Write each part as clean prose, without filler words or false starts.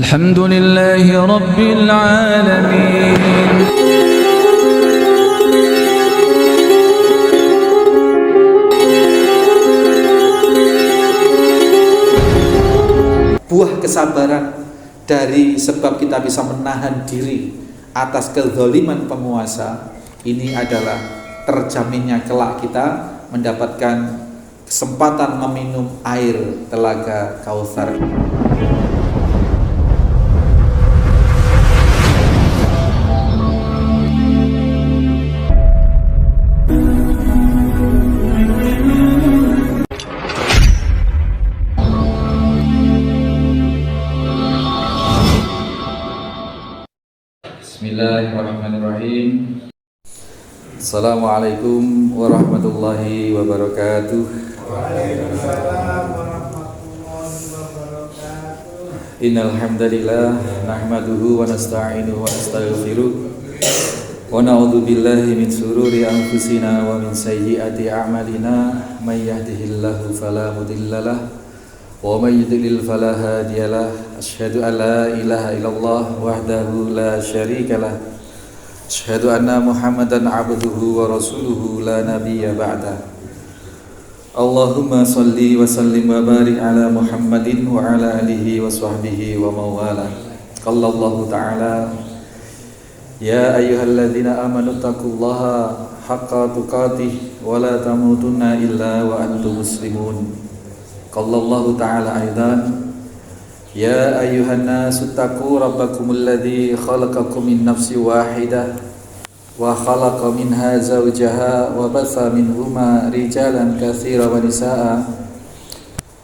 الحمد لله رب العالمين. Buah kesabaran dari sebab kita bisa menahan diri atas kezaliman penguasa ini adalah terjaminnya kelak kita mendapatkan kesempatan meminum air telaga Kautsar. Bismillahirrahmanirrahim. Assalamualaikum warahmatullahi wabarakatuh. Waalaikumsalam warahmatullahi wabarakatuh. Innal hamdalillah nahmaduhu wa nasta'inuhu wa nastaghfiruh wa na'udzu billahi min shururi anfusina wa min sayyiati a'malina may yahdihillahu fala mudhillalah wa may yudlil fala hadiyalah. Asyhadu an la ilaha illallah wahdahu la syarikalah. Asyhadu anna Muhammadan abduhu wa rasuluhu la nabiyya ba'da. Allahumma salli wa sallim wa barik ala Muhammadin wa ala alihi wa sahbihi wa mawala. Qala Allah ta'ala, ya ayyuhalladzina amanu taqullaha haqqa tuqatih wa la tamutunna illa wa antum muslimun. Qala Allah ta'ala aidan, ya ayyuhan nasu taqu rabbakumul ladzi khalaqakum min nafsin wahidah wa khalaqa minha zawjaha wa batha minhuma rijalan katsiran wa nisaa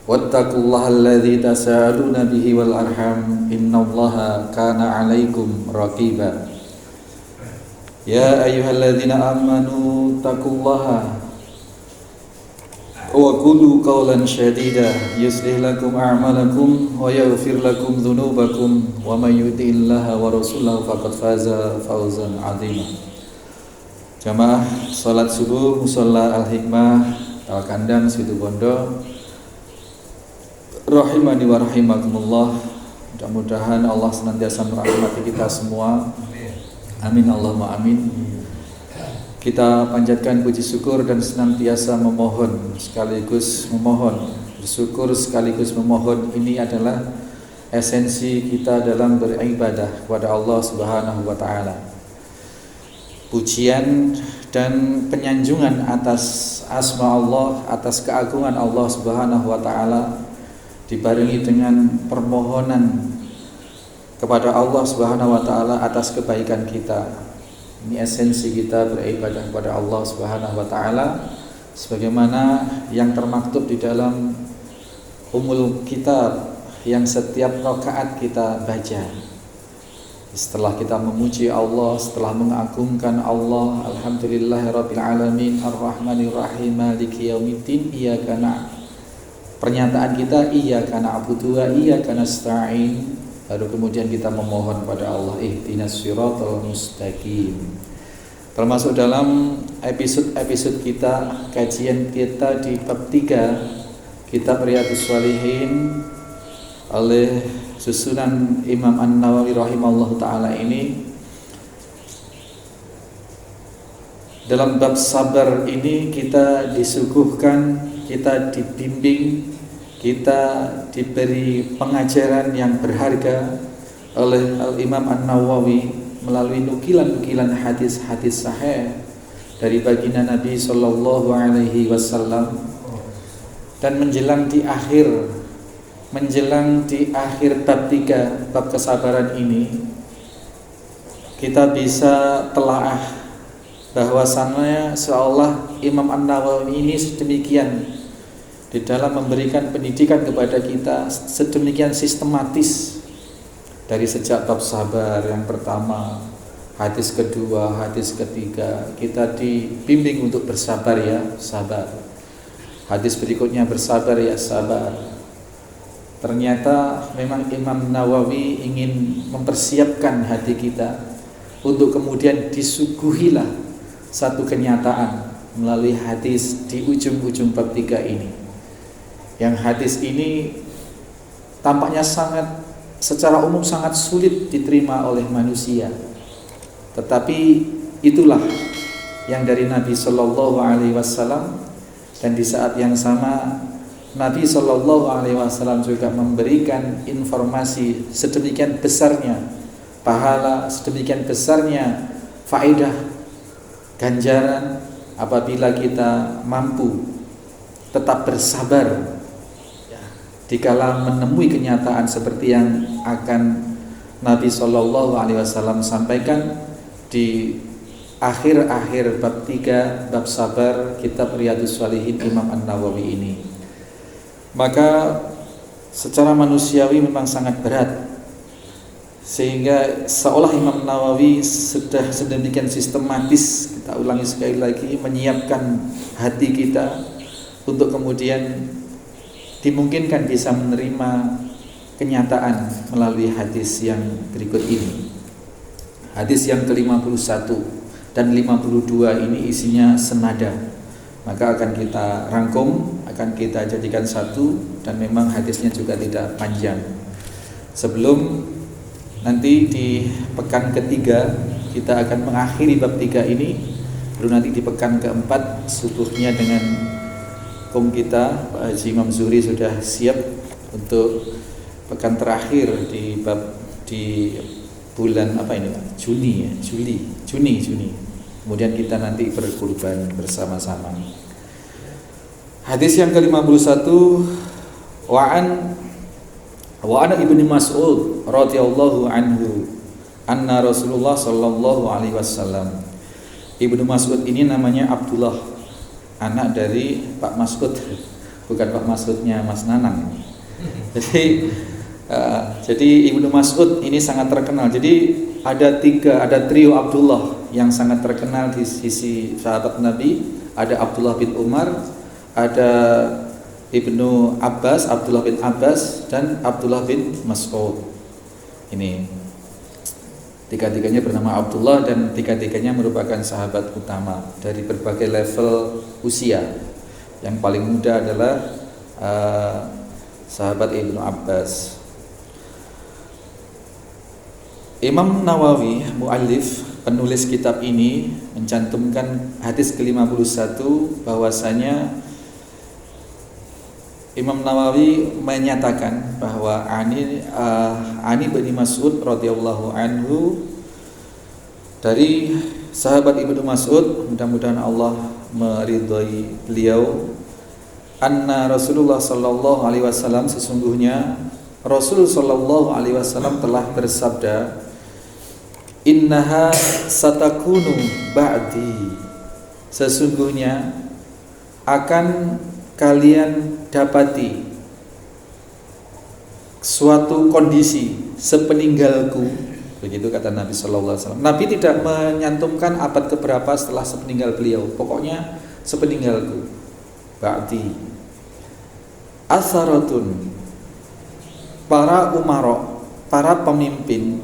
wattaqullaha alladzi tasaaluna bihi wal arham innallaha kana 'alaikum raqiba. Ya ayyuhalladzina amanu taqullaha wa qulu qawlan shadida yuslih lakum a'malakum wa yaghfir lakum dhunubakum wa may yuti'illaha wa rasulahu faqad faza fawzan 'azima. Jamaah salat subuh musalla Al-Hikmah Al-Kandang Situbondo rahimani wa rahimakumullah. Mudah-mudahan Allah senantiasa merahmati kita semua. Amin Allahumma amin. Kita panjatkan puji syukur dan senantiasa memohon sekaligus memohon, bersyukur sekaligus memohon. Ini adalah esensi kita dalam beribadah kepada Allah Subhanahu wa taala. Pujian dan penyanjungan atas asma Allah, atas keagungan Allah Subhanahu wa taala dibarengi dengan permohonan kepada Allah Subhanahu wa taala atas kebaikan kita. Ini esensi kita beribadah kepada Allah Subhanahu wa taala sebagaimana yang termaktub di dalam Ummul Kitab yang setiap rakaat kita baca. Setelah kita memuji Allah, setelah mengagungkan Allah, alhamdulillahirabbil alamin arrahmanir rahim maliki yaumiddin iyyaka na'budu. Pernyataan kita iyyaka na'budu wa iyyaka nasta'in. Baru kemudian kita memohon pada Allah ihdinas siratal mustaqim. Termasuk dalam episode kita, kajian kita di bab 3 kitab Riyadhus Shalihin oleh susunan Imam An-Nawawi rahimallahu taala ini. Dalam bab sabar ini kita disuguhkan, kita dibimbing, kita diberi pengajaran yang berharga oleh Al-Imam An-Nawawi melalui nukilan-nukilan hadis-hadis sahih dari baginda Nabi sallallahu alaihi wasallam. Dan menjelang di akhir bab 3, bab kesabaran ini, kita bisa telaah bahwasannya seolah Imam An-Nawawi ini sedemikian di dalam memberikan pendidikan kepada kita sedemikian sistematis dari sejak bab sabar yang pertama, hadis kedua, hadis ketiga kita dibimbing untuk bersabar ya, sabar. Hadis berikutnya bersabar ya, sabar. Ternyata memang Imam Nawawi ingin mempersiapkan hati kita untuk kemudian disuguhilah satu kenyataan melalui hadis di ujung-ujung bab 3 ini. Yang hadis ini tampaknya sangat secara umum sangat sulit diterima oleh manusia. Tetapi itulah yang dari Nabi Shallallahu Alaihi Wasallam, dan di saat yang sama Nabi Shallallahu Alaihi Wasallam juga memberikan informasi sedemikian besarnya pahala, sedemikian besarnya faedah, ganjaran apabila kita mampu tetap bersabar dikala menemui kenyataan seperti yang akan Nabi Shallallahu Alaihi Wasallam sampaikan di akhir-akhir bab 3 bab sabar kitab Riyadhus Shalihin Imam An-Nawawi ini. Maka secara manusiawi memang sangat berat, sehingga seolah Imam Nawawi sudah sedemikian sistematis, kita ulangi sekali lagi, menyiapkan hati kita untuk kemudian dimungkinkan bisa menerima kenyataan melalui hadis yang berikut ini. Hadis yang ke-51 dan 52 ini isinya senada, maka akan kita rangkum, akan kita jadikan satu, dan memang hadisnya juga tidak panjang. Sebelum nanti di pekan ketiga kita akan mengakhiri bab 3 ini, baru nanti di pekan keempat subuhnya dengan kita Pak Haji Imam Zuhri sudah siap untuk pekan terakhir di bab di bulan apa ini Pak? Juni. Kemudian kita nanti berkurban bersama-sama. Hadis yang ke-51, Wa'an Ibnu Mas'ud radhiyallahu anhu anna Rasulullah sallallahu alaihi wasallam. Ibnu Mas'ud ini namanya Abdullah, anak dari Pak Mas'ud, bukan Pak Mas'udnya Mas Nanang. Jadi Ibnu Mas'ud ini sangat terkenal. Jadi ada trio Abdullah yang sangat terkenal di sisi sahabat Nabi. Ada Abdullah bin Umar, ada Ibnu Abbas, Abdullah bin Abbas, dan Abdullah bin Mas'ud. Ini tiga-tiganya bernama Abdullah, dan tiga-tiganya merupakan sahabat utama dari berbagai level usia. Yang paling muda adalah sahabat Ibnu Abbas. Imam Nawawi, muallif, penulis kitab ini, mencantumkan hadis ke-51 bahwasanya Imam Nawawi menyatakan bahwa Ani bin Mas'ud radhiyallahu anhu, dari sahabat Ibnu Mas'ud, mudah-mudahan Allah meridhai beliau, anna Rasulullah sallallahu alaihi wasallam, sesungguhnya Rasul sallallahu alaihi wasallam telah bersabda, innaha satakunu ba'di, sesungguhnya akan kalian dapati suatu kondisi sepeninggalku, begitu kata Nabi sallallahu alaihi wasallam. Nabi tidak menyantumkan abad keberapa setelah sepeninggal beliau, pokoknya sepeninggalku. Ba'di asaratun, para umara, para pemimpin,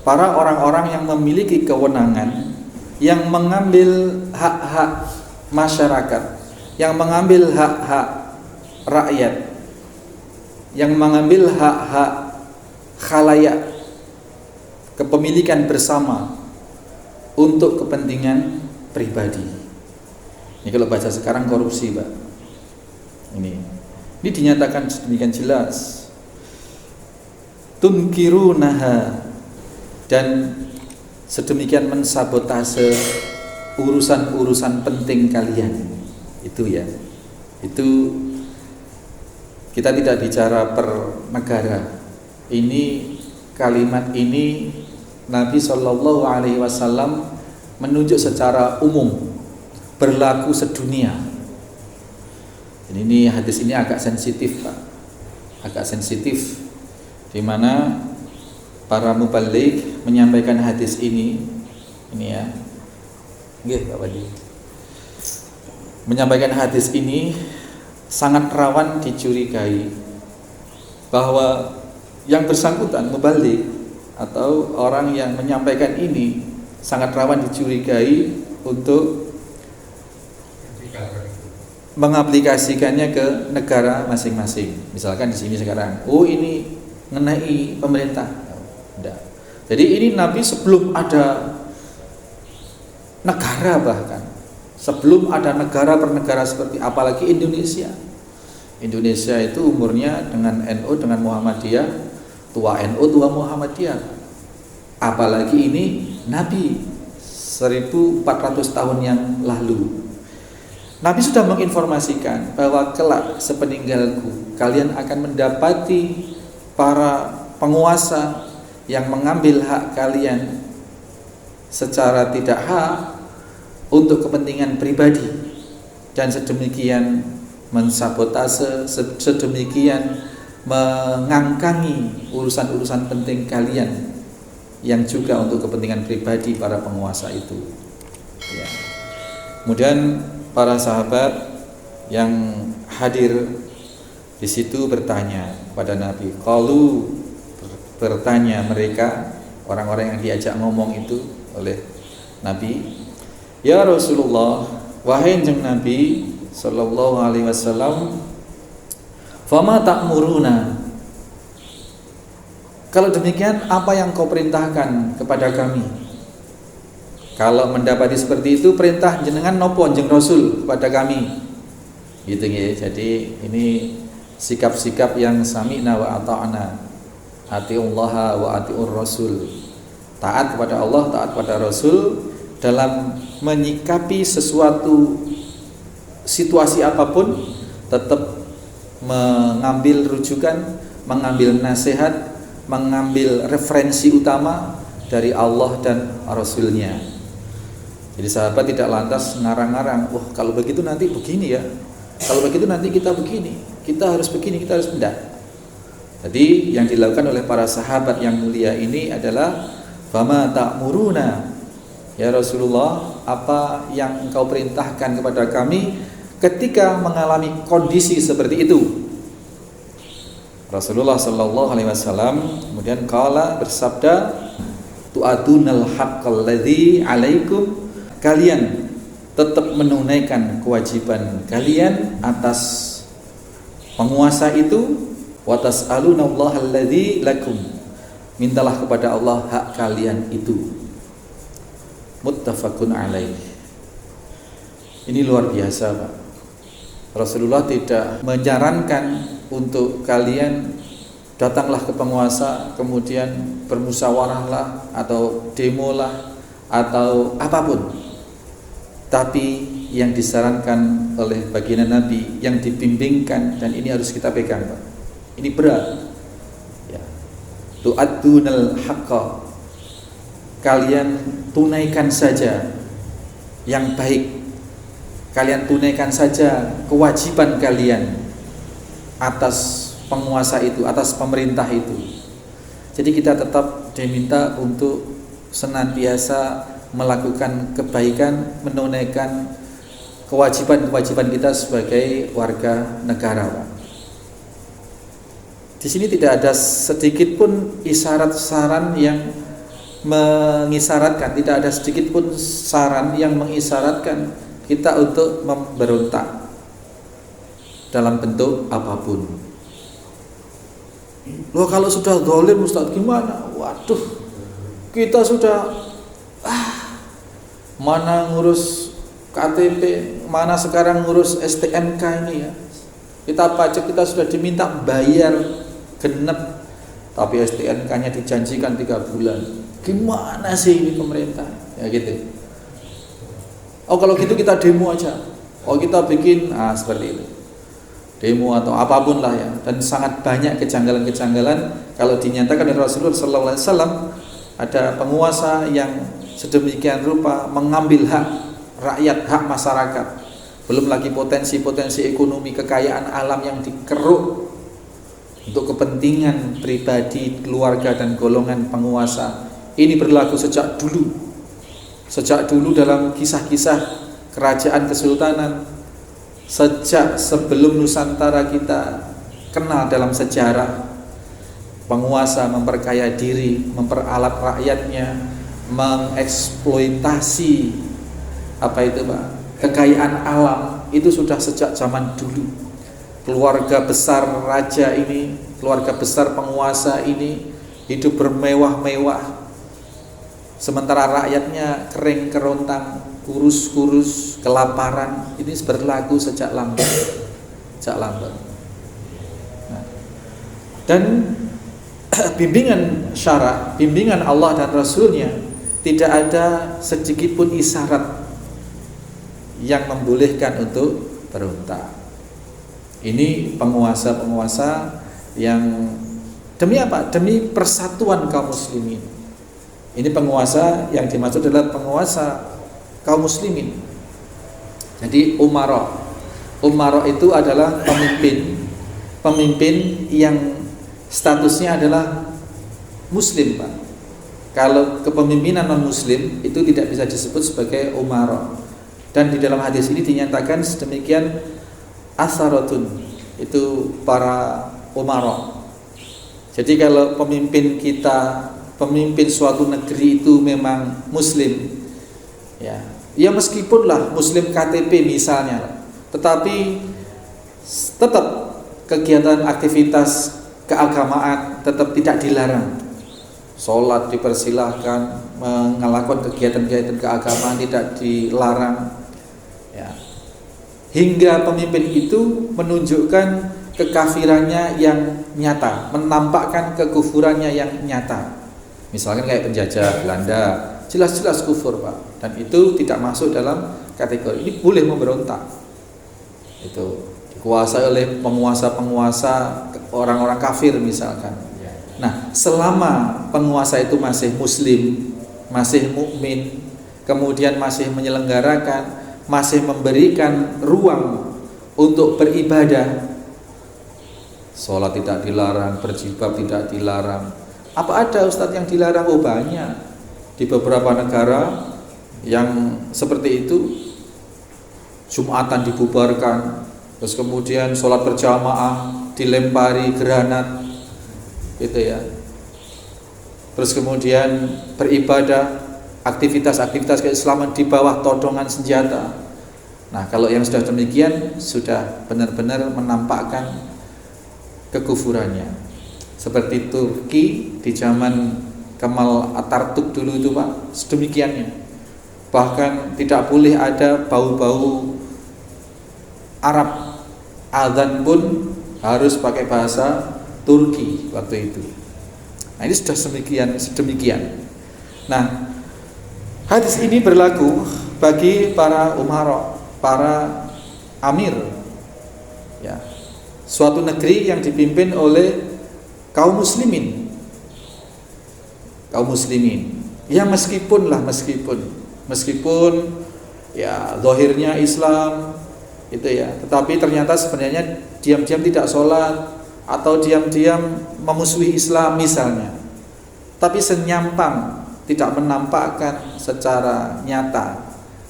para orang-orang yang memiliki kewenangan, yang mengambil hak-hak masyarakat, yang mengambil hak-hak rakyat, yang mengambil hak-hak khalayak, kepemilikan bersama untuk kepentingan pribadi. Ini kalau baca sekarang korupsi, Pak. Ini dinyatakan sedemikian jelas. Tunkirunaha, dan sedemikian mensabotase urusan-urusan penting kalian. Itu ya. Itu kita tidak bicara per negara. Ini kalimat ini Nabi Shallallahu alaihi wasallam menunjuk secara umum, berlaku sedunia. Jadi ini hadis ini agak sensitif, Pak. Agak sensitif, di mana para muballigh menyampaikan hadis ini ya. Nggih, Pak Wadi. Menyampaikan hadis ini sangat rawan dicurigai bahwa yang bersangkutan muballigh atau orang yang menyampaikan ini sangat rawan dicurigai untuk mengaplikasikannya ke negara masing-masing. Misalkan di sini sekarang, oh ini mengenai pemerintah. Tidak. Jadi ini Nabi sebelum ada negara, bahkan sebelum ada negara per negara seperti apalagi Indonesia. Indonesia itu umurnya dengan NU dengan Muhammadiyah, tua NU tua Muhammadiyah. Apalagi ini Nabi 1400 tahun yang lalu. Nabi sudah menginformasikan bahwa kelak sepeninggalku kalian akan mendapati para penguasa yang mengambil hak kalian secara tidak hak untuk kepentingan pribadi dan sedemikian mensabotase, sedemikian mengangkangi urusan-urusan penting kalian yang juga untuk kepentingan pribadi para penguasa itu. Ya. Kemudian para sahabat yang hadir di situ bertanya kepada Nabi. Qalu, bertanya mereka, orang-orang yang diajak ngomong itu oleh Nabi, ya Rasulullah, wahai kanjeng Nabi sallallahu alaihi wasallam, fama ta'muruna? Kalau demikian, apa yang kau perintahkan kepada kami? Kalau mendapati seperti itu, perintah jenengan nopo jeneng Rasul kepada kami. Gitu ya. Jadi ini sikap-sikap yang sami'na wa ata'na. Atiullaha wa atiur Rasul. Taat kepada Allah, taat kepada Rasul dalam menyikapi sesuatu situasi apapun, tetap mengambil rujukan, mengambil nasihat, mengambil referensi utama dari Allah dan Rasulnya. Jadi sahabat tidak lantas ngarang-ngarang, wah kalau begitu nanti begini ya, kalau begitu nanti kita begini, kita harus begini, kita harus enggak. Jadi yang dilakukan oleh para sahabat yang mulia ini adalah fama ta'muruna, ya Rasulullah, apa yang engkau perintahkan kepada kami ketika mengalami kondisi seperti itu. Rasulullah sallallahu alaihi wasallam kemudian qala, bersabda, tu'adunal haqqal ladzi 'alaikum, kalian tetap menunaikan kewajiban kalian atas penguasa itu, wa tas'alunallaha alladzi lakum, mintalah kepada Allah hak kalian itu. Muttafaqun alaih. Ini luar biasa, Pak. Rasulullah tidak menyarankan untuk kalian datanglah ke penguasa kemudian bermusyawarahlah atau demolah atau apapun. Tapi yang disarankan oleh baginda Nabi, yang dibimbingkan, dan ini harus kita pegang, Pak. Ini berat. Ya. Tu'addunal haqqa, kalian tunaikan saja yang baik. Kalian tunaikan saja kewajiban kalian atas penguasa itu, atas pemerintah itu. Jadi kita tetap diminta untuk senantiasa melakukan kebaikan, menunaikan kewajiban-kewajiban kita sebagai warga negara, Pak. Di sini tidak ada sedikit pun isyarat saran yang mengisyaratkan, tidak ada sedikit pun saran yang mengisyaratkan kita untuk memberontak dalam bentuk apapun. Loh, kalau sudah zalim Ustaz gimana? Waduh, kita sudah mana ngurus KTP, mana sekarang ngurus STNK ini ya. Kita pajak kita sudah diminta bayar genep, tapi STNK-nya dijanjikan 3 bulan. Gimana sih ini pemerintah? Ya gitu. Oh kalau gitu kita demo aja. Oh kita bikin seperti itu. Demo atau apapun lah ya. Dan sangat banyak kejanggalan-kejanggalan kalau dinyatakan oleh Rasulullah sallallahu alaihi wasallam ada penguasa yang sedemikian rupa mengambil hak rakyat, hak masyarakat. Belum lagi potensi-potensi ekonomi, kekayaan alam yang dikeruk untuk kepentingan pribadi, keluarga dan golongan penguasa. Ini berlaku sejak dulu. Sejak dulu dalam kisah-kisah kerajaan kesultanan, sejak sebelum Nusantara kita kenal dalam sejarah, penguasa memperkaya diri, memperalat rakyatnya, mengeksploitasi kekayaan alam, itu sudah sejak zaman dulu. Keluarga besar raja ini keluarga besar penguasa ini hidup bermewah-mewah, sementara rakyatnya kering kerontang, kurus-kurus, kelaparan. Ini berlaku sejak lama. Nah, dan bimbingan syara, bimbingan Allah dan Rasulnya, tidak ada sedikit pun isyarat yang membolehkan untuk berontak. Ini penguasa-penguasa yang demi apa? Demi persatuan kaum muslimin. Ini penguasa yang dimaksud adalah penguasa kaum muslimin. Jadi umara itu adalah pemimpin yang statusnya adalah muslim, Pak. Kalau kepemimpinan non muslim itu tidak bisa disebut sebagai umara. Dan di dalam hadis ini dinyatakan sedemikian, asaratun, itu para umara. Jadi kalau pemimpin suatu negeri itu memang muslim, ya meskipunlah muslim KTP misalnya, tetapi tetap kegiatan aktivitas keagamaan tetap tidak dilarang. Sholat dipersilahkan, melakukan kegiatan-kegiatan keagamaan tidak dilarang, ya. Hingga pemimpin itu menunjukkan kekafirannya yang nyata, menampakkan kekufurannya yang nyata. Misalkan kayak penjajah Belanda, jelas-jelas kufur, Pak, dan itu tidak masuk dalam kategori ini boleh memberontak. Itu dikuasai oleh penguasa-penguasa orang-orang kafir misalkan. Nah, selama penguasa itu masih muslim, masih mukmin, kemudian masih menyelenggarakan, masih memberikan ruang untuk beribadah, sholat tidak dilarang, berjilbab tidak dilarang. Apa ada Ustadz yang dilarang? Oh banyak. Di beberapa negara yang seperti itu, Jumatan dibubarkan, terus kemudian sholat berjamaah dilempari granat, gitu ya. Terus kemudian beribadah, aktivitas-aktivitas keislaman di bawah todongan senjata. Nah, kalau yang sudah demikian sudah benar-benar menampakkan kekufurannya. Seperti Turki di zaman Kemal Atatürk dulu itu, Pak, sedemikiannya. Bahkan tidak boleh ada bau-bau Arab. Azan pun harus pakai bahasa Turki waktu itu. Nah, ini sudah sedemikian. Nah, hadis ini berlaku bagi para umara, para amir, ya, suatu negeri yang dipimpin oleh kaum muslimin, ya meskipun ya zahirnya Islam itu ya, tetapi ternyata sebenarnya diam-diam tidak sholat atau diam-diam memusuhi Islam misalnya, tapi senyampang tidak menampakkan secara nyata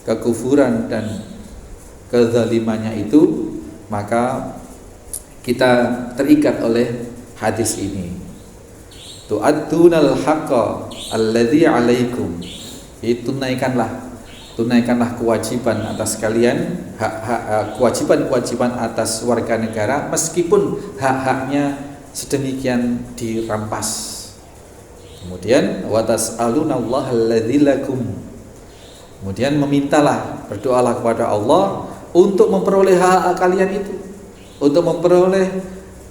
kekufuran dan kezalimannya itu, maka kita terikat oleh hadis ini. Tu'addunal haqqa alladzi 'alaikum. Tunaikanlah kewajiban atas kalian, kewajiban atas warga negara, meskipun hak-haknya sedemikian dirampas. Kemudian wa tas'alunallaha alladzi lakum. Kemudian memintalah, berdoalah kepada Allah untuk memperoleh hak kalian itu, untuk memperoleh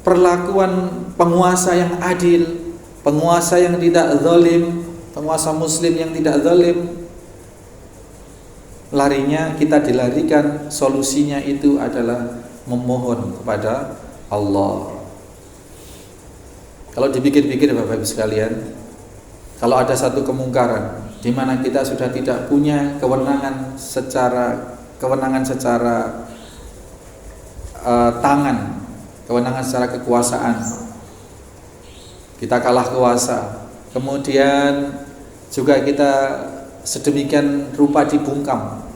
perlakuan penguasa yang adil, penguasa yang tidak zalim, penguasa muslim yang tidak zalim. Larinya kita dilarikan, solusinya itu adalah memohon kepada Allah. Kalau dipikir-pikir Bapak Ibu sekalian, kalau ada satu kemungkaran di mana kita sudah tidak punya kewenangan secara tangan, kewenangan secara kekuasaan, kita kalah kuasa, kemudian juga kita sedemikian rupa dibungkam,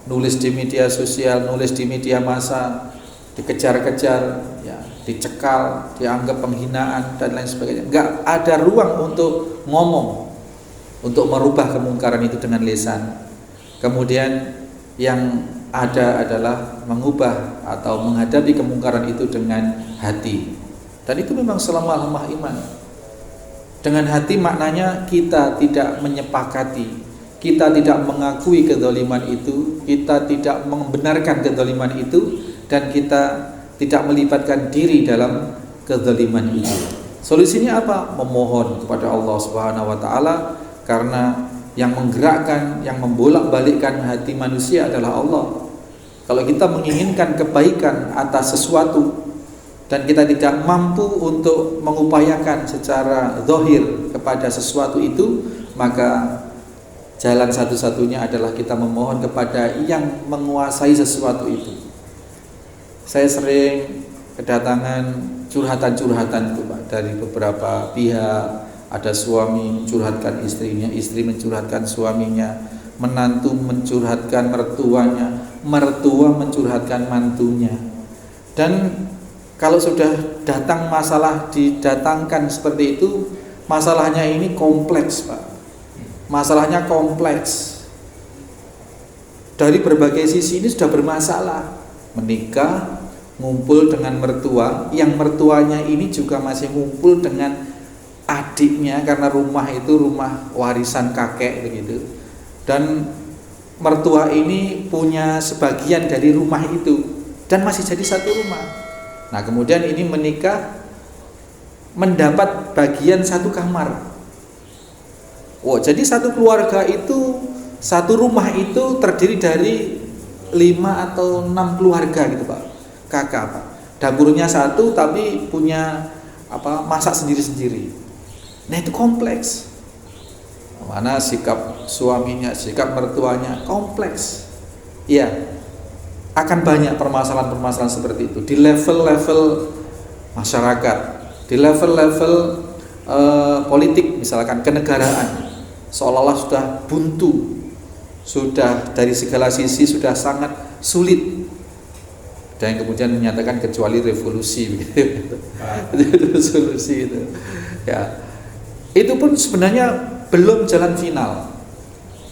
nulis di media sosial, nulis di media massa, dikejar-kejar, ya, dicekal, dianggap penghinaan dan lain sebagainya. Enggak ada ruang untuk ngomong, untuk merubah kemungkaran itu dengan lisan. Kemudian yang ada adalah mengubah atau menghadapi kemungkaran itu dengan hati. Dan itu memang selemah-lemah iman. Dengan hati maknanya kita tidak menyepakati, kita tidak mengakui kedzaliman itu, kita tidak membenarkan kedzaliman itu, dan kita tidak melibatkan diri dalam kedzaliman itu. Solusinya apa? Memohon kepada Allah Subhanahu wa taala, karena yang menggerakkan, yang membolak-balikkan hati manusia adalah Allah. Kalau kita menginginkan kebaikan atas sesuatu dan kita tidak mampu untuk mengupayakan secara zahir kepada sesuatu itu, maka jalan satu-satunya adalah kita memohon kepada yang menguasai sesuatu itu. Saya sering kedatangan curhatan-curhatan itu Pak, dari beberapa pihak. Ada suami mencurhatkan istrinya, istri mencurhatkan suaminya, menantu mencurhatkan mertuanya, mertua mencurhatkan mantunya. Dan kalau sudah datang masalah didatangkan seperti itu, masalahnya ini kompleks Pak. Masalahnya kompleks. Dari berbagai sisi ini sudah bermasalah. Menikah, ngumpul dengan mertua, yang mertuanya ini juga masih ngumpul dengan adiknya, karena rumah itu rumah warisan kakek begitu. Dan mertua ini punya sebagian dari rumah itu dan masih jadi satu rumah. Nah, kemudian ini menikah mendapat bagian satu kamar. Oh, jadi satu keluarga itu, satu rumah itu terdiri dari 5 atau 6 keluarga gitu Pak. Kakak Pak. Dapurnya satu tapi punya masak sendiri-sendiri. Nah, itu kompleks. Mana sikap suaminya, sikap mertuanya kompleks. Iya. Akan banyak permasalahan-permasalahan seperti itu di level-level masyarakat, di level-level politik, misalkan kenegaraan, seolah-olah sudah buntu, sudah dari segala sisi sudah sangat sulit, dan kemudian menyatakan kecuali revolusi begitu. Itu solusi itu. Ya. Itu pun sebenarnya belum jalan final.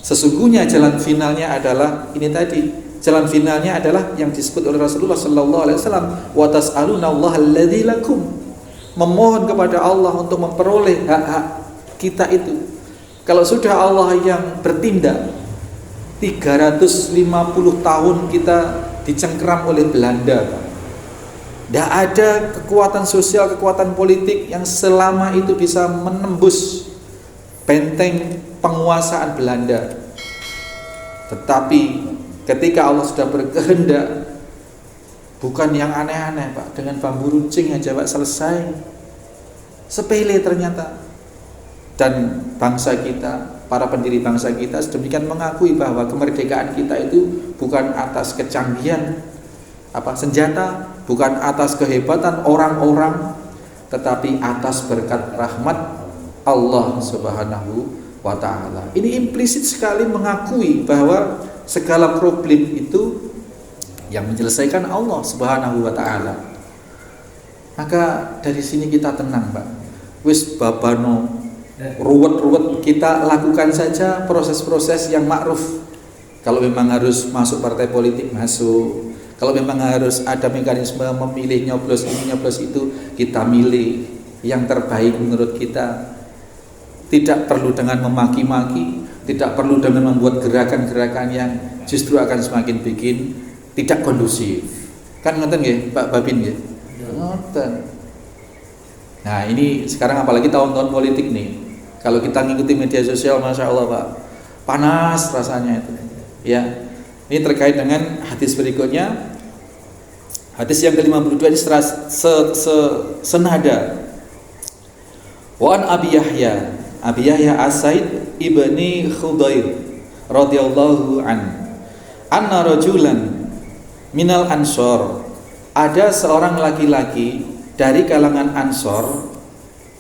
Sesungguhnya jalan finalnya adalah ini tadi. Jalan finalnya adalah yang disebut oleh Rasulullah sallallahu alaihi wasallam, wa tas'alunallaha alladzi lakum. Memohon kepada Allah untuk memperoleh hak-hak kita itu. Kalau sudah Allah yang bertindak, 350 tahun kita dicengkeram oleh Belanda. Tidak ada kekuatan sosial, kekuatan politik yang selama itu bisa menembus benteng penguasaan Belanda. Tetapi ketika Allah sudah berkehendak, bukan yang aneh-aneh Pak, dengan bambu runcing aja Pak selesai. Sepele ternyata. Dan bangsa kita, para pendiri bangsa kita sedemikian mengakui bahwa kemerdekaan kita itu bukan atas kecanggihan senjata, bukan atas kehebatan orang-orang, tetapi atas berkat rahmat Allah Subhanahu wa ta'ala. Ini implisit sekali mengakui bahwa segala problem itu yang menyelesaikan Allah Subhanahu wa ta'ala. Maka dari sini kita tenang Pak. Wis babano ruwet-ruwet, kita lakukan saja proses-proses yang ma'ruf. Kalau memang harus masuk partai politik, masuk. Kalau memang harus ada mekanisme memilih nyoblos ini nyoblos itu, kita milih yang terbaik menurut kita. Tidak perlu dengan memaki-maki, tidak perlu dengan membuat gerakan-gerakan yang justru akan semakin bikin tidak kondusif. Kan ngoten nggih Pak Babin nggih? Ngoten. Nah, ini sekarang apalagi tahun-tahun politik nih. Kalau kita ngikuti media sosial, Masya Allah Pak, panas rasanya itu. Ya. Ini terkait dengan hadis berikutnya. Hadis yang ke-52 ini senada. Wa an Abi Yahya As-Said ibni Khudair radhiyallahu an. Anna rajulan minal ansor. Ada seorang laki-laki dari kalangan Ansor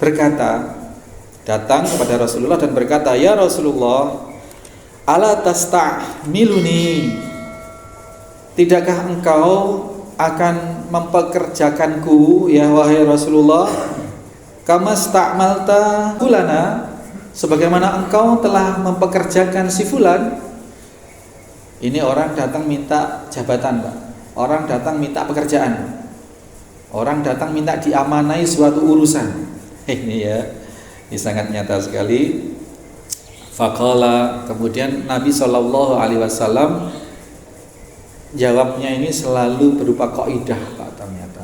berkata, datang kepada Rasulullah dan berkata, "Ya Rasulullah, ala tasta'miluni, tidakkah engkau akan mempekerjakanku ya wahai Rasulullah, kama sta'malta fulana, sebagaimana engkau telah mempekerjakan si fulan." Ini orang datang minta jabatan Pak, orang datang minta pekerjaan. Orang datang minta diamanai suatu urusan. Ini ya, ini sangat nyata sekali. Faqala, kemudian Nabi Shallallahu Alaihi Wasallam jawabnya ini selalu berupa kaidah, Pak. Ternyata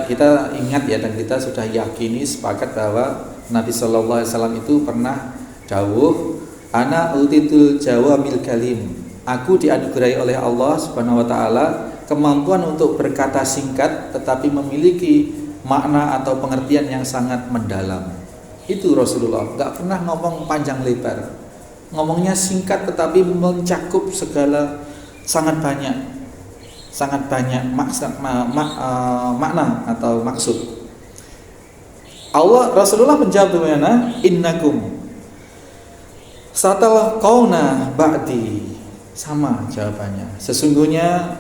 kita ingat ya, dan kita sudah yakini sepakat bahwa Nabi Shallallahu Alaihi Wasallam itu pernah dawuh, ana utitul jawamil kalim, aku dianugerahi oleh Allah Subhanahu Wa Taala kemampuan untuk berkata singkat tetapi memiliki makna atau pengertian yang sangat mendalam. Itu Rasulullah, nggak pernah ngomong panjang lebar, ngomongnya singkat tetapi mencakup segala sangat banyak makna atau maksud. Rasulullah menjawab bagaimana? Innakum satalqauna ba'di, sama jawabannya. Sesungguhnya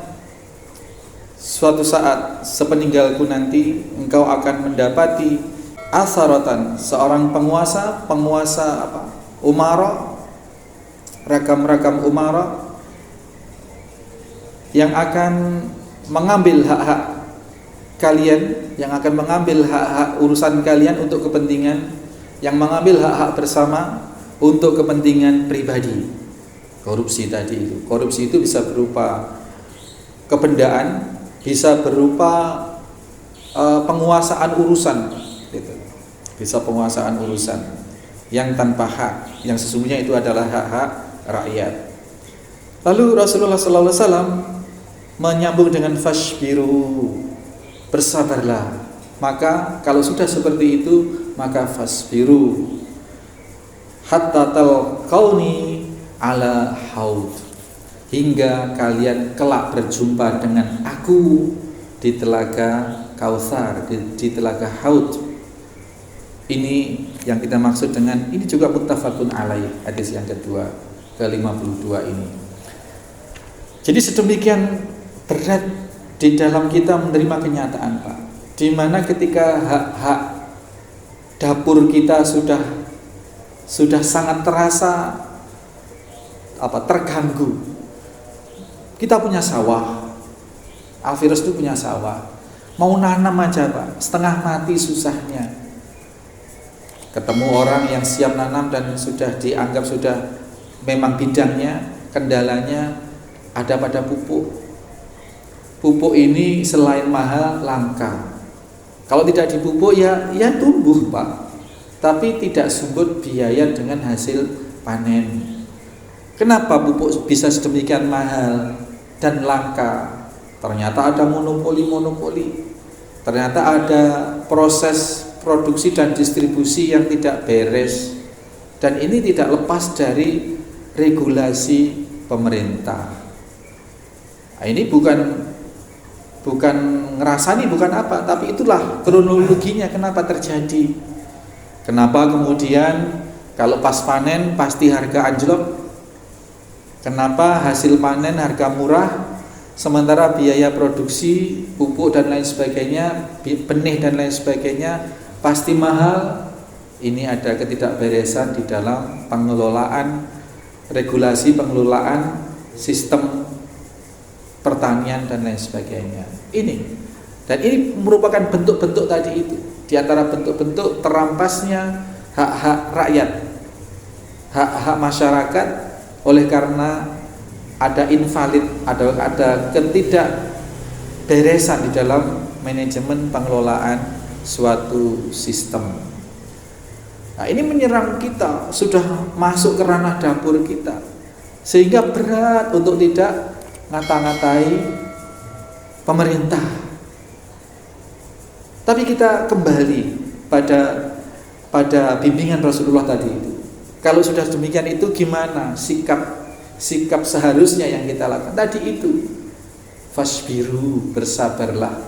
suatu saat sepeninggalku nanti engkau akan mendapati asaratan, seorang penguasa apa? Umara, ragam umara yang akan mengambil hak-hak kalian, yang akan mengambil hak-hak urusan kalian untuk kepentingan, yang mengambil hak-hak bersama untuk kepentingan pribadi. Korupsi tadi itu. Korupsi itu bisa berupa kebendaan, bisa berupa penguasaan urusan gitu. Bisa penguasaan urusan yang tanpa hak, yang sesungguhnya itu adalah hak-hak rakyat. Lalu Rasulullah SAW menyambung dengan fasbiru, bersabarlah. Maka kalau sudah seperti itu, maka fasbiru hatta talqauni ala haud, hingga kalian kelak berjumpa dengan aku di telaga Kautsar, di telaga Haud. Ini yang kita maksud dengan ini juga muttafaqun alaih, hadis yang kedua ke-52 ini. Jadi sedemikian berat di dalam kita menerima kenyataan, Pak, di mana ketika hak-hak dapur kita sudah sangat terasa terganggu. Kita punya sawah, Alvirus itu punya sawah, mau nanam aja, Pak, setengah mati susahnya. Ketemu orang yang siap nanam dan sudah dianggap sudah memang bidangnya, kendalanya ada pada pupuk. Pupuk ini selain mahal, langka. Kalau tidak dipupuk ya tumbuh, Pak, tapi tidak sumber biaya dengan hasil panen. Kenapa pupuk bisa sedemikian mahal dan langka? Ternyata ada monopoli. Ternyata ada proses produksi dan distribusi yang tidak beres, dan ini tidak lepas dari regulasi pemerintah. Nah, ini bukan ngerasani, bukan apa, tapi itulah kronologinya kenapa terjadi. Kenapa kemudian kalau pas panen pasti harga anjlok? Kenapa hasil panen harga murah, sementara biaya produksi pupuk dan lain sebagainya, benih dan lain sebagainya pasti mahal? Ini ada ketidakberesan di dalam pengelolaan, regulasi pengelolaan sistem pertanian dan lain sebagainya. Dan ini merupakan bentuk-bentuk tadi itu. Di antara bentuk-bentuk terampasnya hak-hak rakyat, hak-hak masyarakat, oleh karena ada invalid, ada ketidakberesan di dalam manajemen pengelolaan suatu sistem. Nah, ini menyerang kita, sudah masuk ke ranah dapur kita, sehingga berat untuk tidak ngata-ngatai pemerintah. Tapi kita kembali pada bimbingan Rasulullah tadi itu. Kalau sudah demikian itu gimana sikap seharusnya yang kita lakukan tadi itu? Fasbiru, bersabarlah.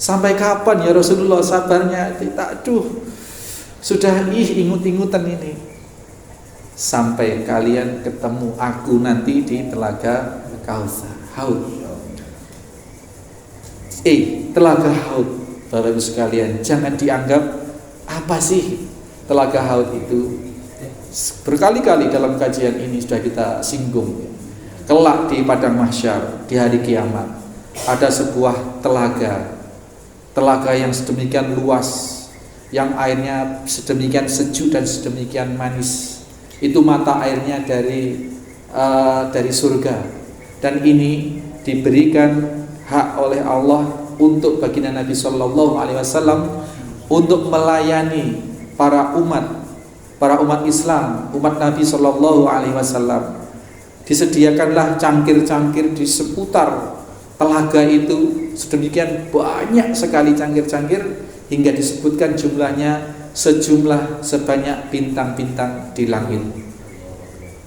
Sampai kapan ya Rasulullah sabarnya? Sudah ingut-ingutan ini. Sampai kalian ketemu aku nanti di telaga Kautsar, Haud. Telaga Haud, Bapak Ibu sekalian, jangan dianggap apa sih telaga Haud itu. Berkali-kali dalam kajian ini sudah kita singgung. Kelak di padang mahsyar, di hari kiamat, ada sebuah telaga yang sedemikian luas, yang airnya sedemikian sejuk dan sedemikian manis. Itu mata airnya dari surga, dan ini diberikan hak oleh Allah untuk baginda Nabi Shallallahu Alaihi Wasallam untuk melayani para umat Islam, umat Nabi Shallallahu Alaihi Wasallam. Disediakanlah cangkir-cangkir di seputar telaga itu, sedemikian banyak sekali cangkir-cangkir hingga disebutkan jumlahnya sebanyak bintang-bintang di langit.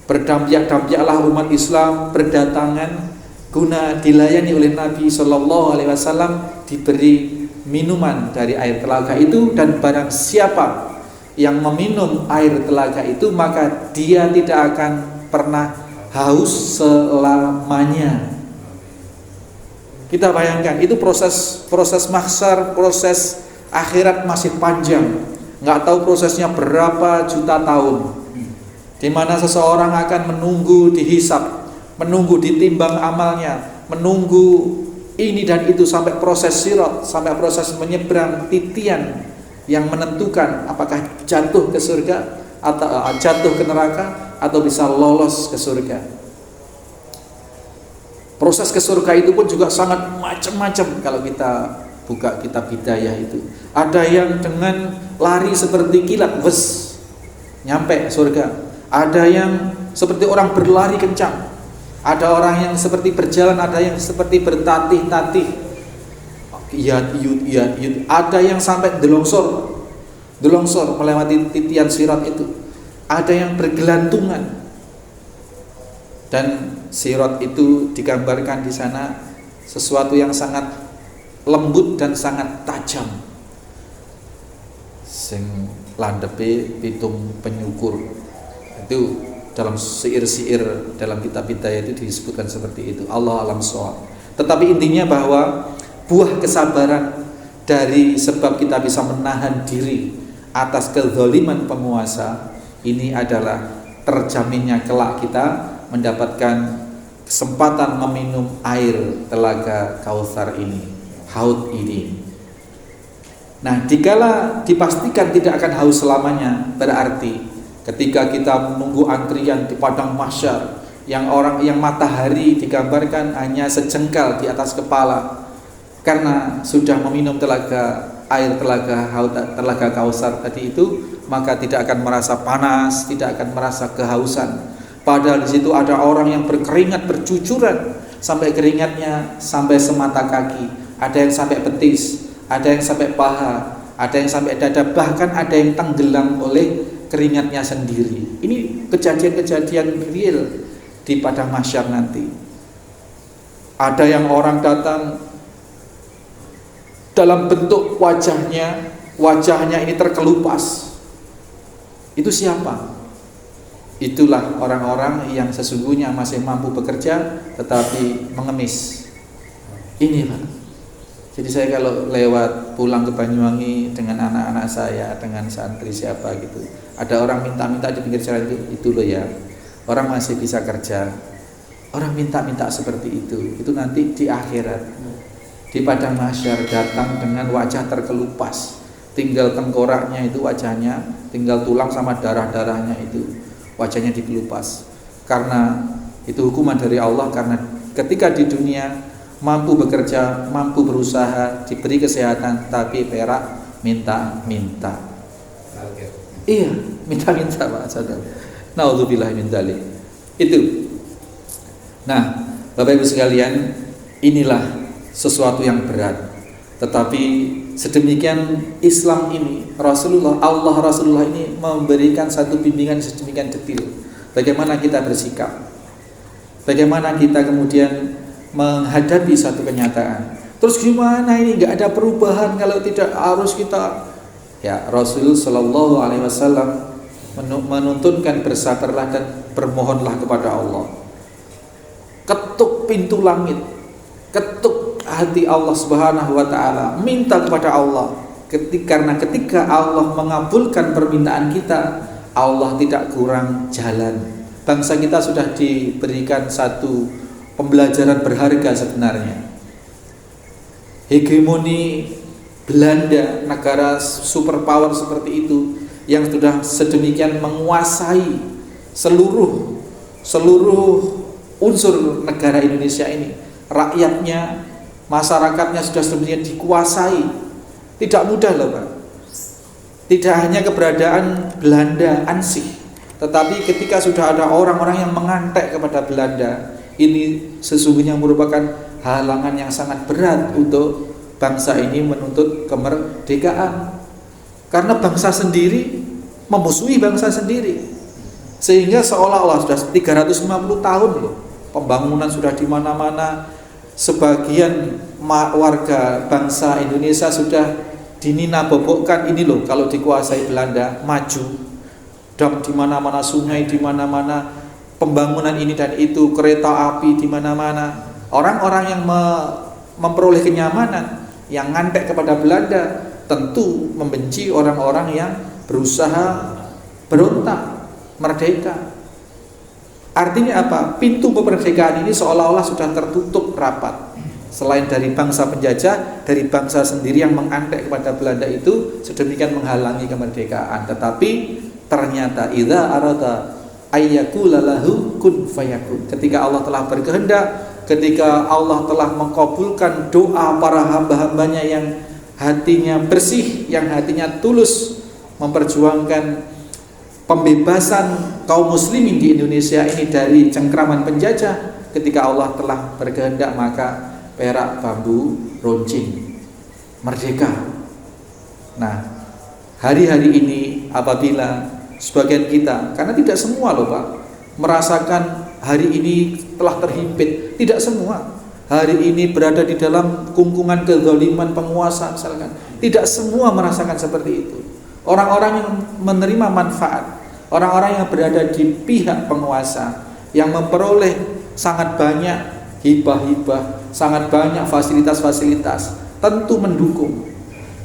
Berdampiak-dampiaklah umat Islam berdatangan guna dilayani oleh Nabi Shallallahu Alaihi Wasallam, diberi minuman dari air telaga itu, dan barang siapa yang meminum air telaga itu maka dia tidak akan pernah haus selamanya. Kita bayangkan itu proses mahsyar, proses akhirat masih panjang. Nggak tahu prosesnya berapa juta tahun, di mana seseorang akan menunggu dihisab, menunggu ditimbang amalnya, menunggu ini dan itu sampai proses sirat, sampai proses menyeberang titian yang menentukan apakah jatuh ke surga atau jatuh ke neraka atau bisa lolos ke surga. Proses ke surga itu pun juga sangat macam-macam. Kalau kita buka kitab Hidayah itu, ada yang dengan lari seperti kilat, nyampe surga. Ada yang seperti orang berlari kencang. Ada orang yang seperti berjalan, ada yang seperti bertatih-tatih. Ada yang sampai delongsor melewati titian sirat itu. Ada yang bergelantungan. Dan sirat itu digambarkan di sana sesuatu yang sangat lembut dan sangat tajam. Sing landepe pitung penyukur. Itu dalam syair-syair dalam kitab Hidayah itu disebutkan seperti itu. Allah alam shawab. Tetapi intinya bahwa buah kesabaran dari sebab kita bisa menahan diri atas kezaliman penguasa ini adalah terjaminnya kelak kita mendapatkan kesempatan meminum air telaga Kautsar ini, haud ini. Nah, dikala dipastikan tidak akan haus selamanya, berarti ketika kita menunggu antrian di padang mahsyar yang matahari digambarkan hanya sejengkal di atas kepala karena sudah meminum air telaga Kautsar tadi itu, maka tidak akan merasa panas, tidak akan merasa kehausan. Padahal di situ ada orang yang berkeringat bercucuran sampai keringatnya sampai semata kaki, ada yang sampai betis, ada yang sampai paha, ada yang sampai dada, bahkan ada yang tenggelam oleh keringatnya sendiri. Ini kejadian-kejadian real di padang mahsyar nanti. Ada yang orang datang dalam bentuk wajahnya ini terkelupas. Itu siapa? Itulah orang-orang yang sesungguhnya masih mampu bekerja tetapi mengemis. Ini Pak. Jadi saya kalau lewat pulang ke Banyuwangi dengan anak-anak saya, dengan santri siapa gitu, ada orang minta-minta di pinggir jalan itu loh ya, orang masih bisa kerja. Orang minta-minta seperti itu nanti di akhirat, di padang mahsyar datang dengan wajah terkelupas, tinggal tengkoraknya itu wajahnya, tinggal tulang sama darah-darahnya itu wajahnya dikelupas. Karena itu hukuman dari Allah, karena ketika di dunia mampu bekerja, mampu berusaha, diberi kesehatan, tapi perak minta-minta. Iya, minta-minta Pak Saudara. Naudzubillah min dzalik. Itu. Nah, Bapak Ibu sekalian, inilah sesuatu yang berat. Tetapi sedemikian Islam ini, Rasulullah ini memberikan satu bimbingan sedemikian detil. Bagaimana kita bersikap, bagaimana kita kemudian menghadapi satu kenyataan. Terus gimana ini nggak ada perubahan kalau tidak harus kita? Ya, Rasul Shallallahu Alaihi Wasallam menuntunkan bersabarlah dan bermohonlah kepada Allah. Ketuk pintu langit, ketuk hati Allah Subhanahu wa taala, minta kepada Allah. Karena ketika Allah mengabulkan permintaan kita, Allah tidak kurang jalan. Bangsa kita sudah diberikan satu pembelajaran berharga sebenarnya. hegemoni Belanda, negara superpower seperti itu yang sudah sedemikian menguasai seluruh unsur negara Indonesia ini. Rakyatnya, masyarakatnya sudah sedemikian dikuasai. Tidak mudah loh Pak. Tidak hanya keberadaan Belanda ansih, tetapi ketika sudah ada orang-orang yang mengantek kepada Belanda, ini sesungguhnya merupakan halangan yang sangat berat untuk bangsa ini menuntut kemerdekaan. Karena bangsa sendiri memusuhi bangsa sendiri, sehingga seolah-olah sudah 350 tahun loh, pembangunan sudah di mana-mana, sebagian warga bangsa Indonesia sudah dinina bobokkan ini loh kalau dikuasai Belanda, maju dam di mana-mana, sungai di mana-mana, pembangunan ini dan itu, kereta api di mana-mana. Orang-orang yang memperoleh kenyamanan, yang ngantek kepada Belanda, tentu membenci orang-orang yang berusaha berontak merdeka. Artinya apa? Pintu kemerdekaan ini seolah-olah sudah tertutup rapat. Selain dari bangsa penjajah, dari bangsa sendiri yang mengantek kepada Belanda itu sedemikian menghalangi kemerdekaan. Tetapi ternyata idza arada ayyakula lahu kun fayakun. Ketika Allah telah berkehendak, ketika Allah telah mengabulkan doa para hamba-hambanya yang hatinya bersih, yang hatinya tulus memperjuangkan pembebasan kaum muslimin di Indonesia ini dari cengkraman penjajah, ketika Allah telah berkehendak maka perak bambu runcing, merdeka. Nah, hari-hari ini apabila sebagian kita, karena tidak semua loh Pak, merasakan hari ini telah terhimpit, tidak semua. Hari ini berada di dalam kungkungan kezaliman penguasa misalkan, tidak semua merasakan seperti itu. Orang-orang yang menerima manfaat, orang-orang yang berada di pihak penguasa, yang memperoleh sangat banyak hibah-hibah, sangat banyak fasilitas-fasilitas, tentu mendukung.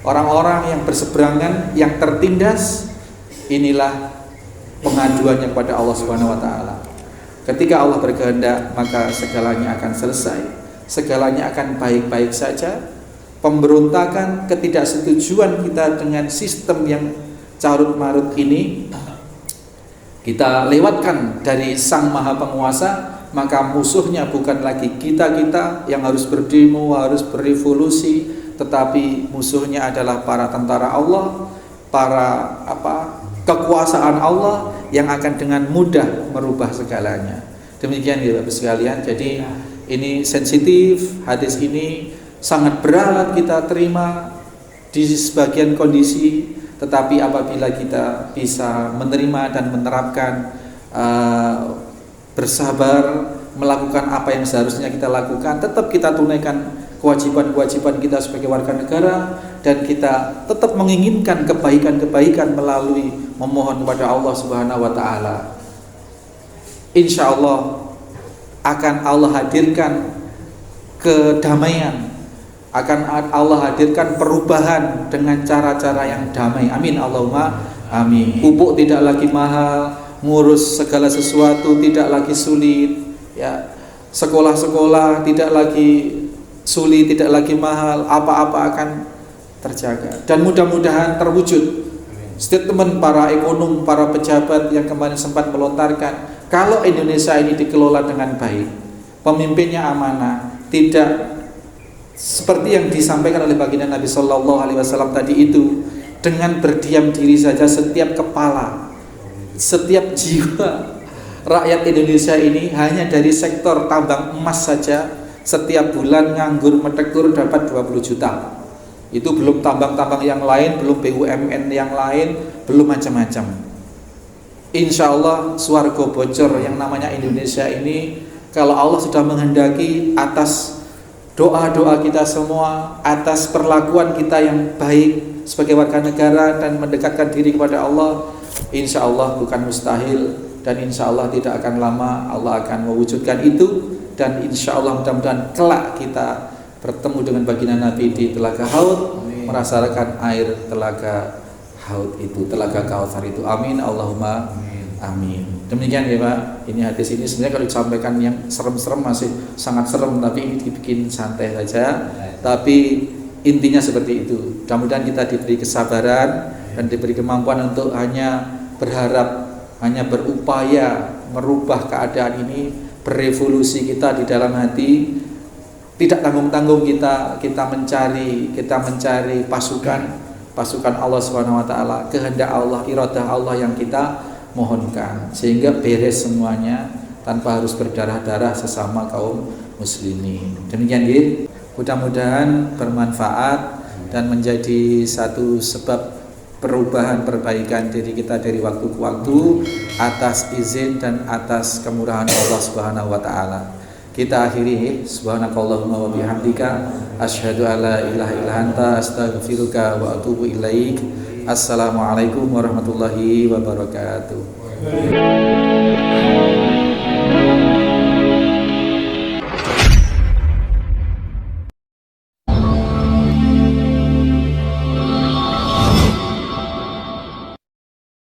Orang-orang yang berseberangan, yang tertindas, inilah pengaduannya kepada Allah Subhanahu wa taala. Ketika Allah berkehendak, maka segalanya akan selesai, segalanya akan baik-baik saja. Pemberontakan, ketidaksetujuan kita dengan sistem yang carut-marut ini kita lewatkan dari Sang Maha Penguasa, maka musuhnya bukan lagi kita-kita yang harus berdemo, harus berevolusi, tetapi musuhnya adalah para tentara Allah, para kekuasaan Allah yang akan dengan mudah merubah segalanya. Demikian ya Bapak sekalian. Jadi ini sensitif, hadis ini sangat berat kita terima di sebagian kondisi, tetapi apabila kita bisa menerima dan menerapkan, bersabar, melakukan apa yang seharusnya kita lakukan, tetap kita tunaikan kewajiban-kewajiban kita sebagai warga negara, dan kita tetap menginginkan kebaikan-kebaikan melalui memohon kepada Allah Subhanahu wa taala. Insya Allah akan Allah hadirkan kedamaian, akan Allah hadirkan perubahan dengan cara-cara yang damai. Amin Allahumma amin. Pupuk tidak lagi mahal, ngurus segala sesuatu tidak lagi sulit, ya. Sekolah-sekolah tidak lagi sulit, tidak lagi mahal, apa-apa akan terjaga dan mudah-mudahan terwujud statement para ekonom, para pejabat yang kemarin sempat melontarkan, kalau Indonesia ini dikelola dengan baik, pemimpinnya amanah, tidak seperti yang disampaikan oleh baginda Nabi Sallallahu Alaihi Wasallam tadi itu, dengan berdiam diri saja setiap kepala, setiap jiwa rakyat Indonesia ini hanya dari sektor tambang emas saja setiap bulan nganggur metekur dapat 20 juta. Itu belum tambang-tambang yang lain, belum BUMN yang lain, belum macam-macam. Insya Allah swarga bocor yang namanya Indonesia ini, kalau Allah sudah menghendaki, atas doa-doa kita semua, atas perlakuan kita yang baik sebagai warga negara dan mendekatkan diri kepada Allah, insya Allah bukan mustahil, dan insya Allah tidak akan lama Allah akan mewujudkan itu. Dan insya Allah mudah-mudahan kelak kita bertemu dengan baginda Nabi di Telaga Haud, merasakan air Telaga Haud itu, Telaga Kautsar itu. Amin Allahumma Amin. Demikian ya Pak. Ini hadis ini sebenarnya kalau disampaikan yang serem-serem masih sangat serem, tapi ini dibikin santai saja. Tapi intinya seperti itu. Mudah-mudahan kita diberi kesabaran dan diberi kemampuan untuk hanya berharap, hanya berupaya merubah keadaan ini, berevolusi kita di dalam hati. Tidak tanggung-tanggung kita mencari pasukan Allah Subhanahu wa taala, kehendak Allah, iradah Allah yang kita mohonkan, sehingga beres semuanya tanpa harus berdarah-darah sesama kaum muslimin. Demikian ya. Mudah-mudahan bermanfaat dan menjadi satu sebab perubahan perbaikan diri kita dari waktu ke waktu atas izin dan atas kemurahan Allah Subhanahu wa taala. Kita akhiri subhanakallahumma wa bihamdika asyhadu alla ilaha illa anta astaghfiruka wa atubu ilaik. Assalamualaikum warahmatullahi wabarakatuh.